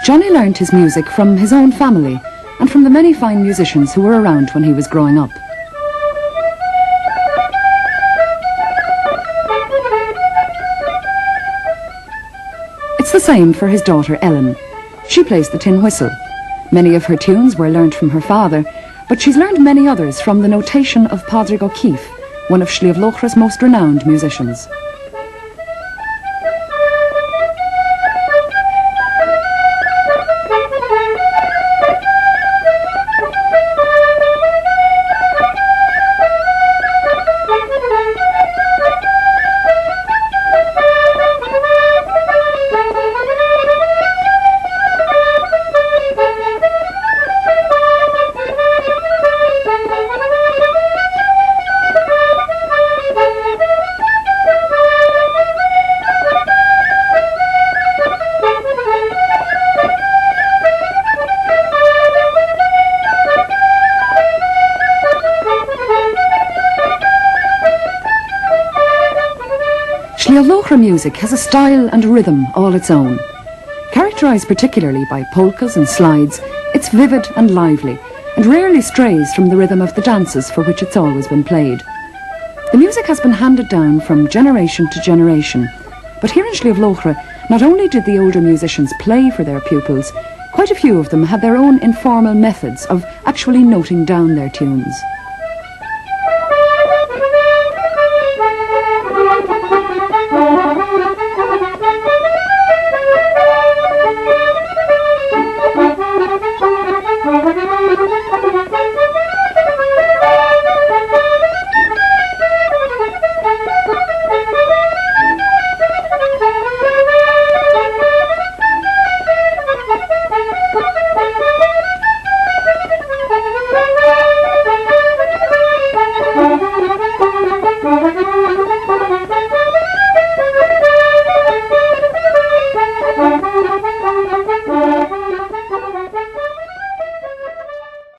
Johnny learned his music from his own family and from the many fine musicians who were around when he was growing up. It's the same for his daughter Ellen. She plays the tin whistle. Many of her tunes were learnt from her father, but she's learned many others from the notation of Pádraig O'Keeffe, one of Sliabh Luachra's most renowned musicians. Sliabh Luachra music has a style and rhythm all its own. Characterised particularly by polkas and slides, it's vivid and lively, and rarely strays from the rhythm of the dances for which it's always been played. The music has been handed down from generation to generation, but here in Sliabh Luachra, not only did the older musicians play for their pupils, quite a few of them had their own informal methods of actually noting down their tunes.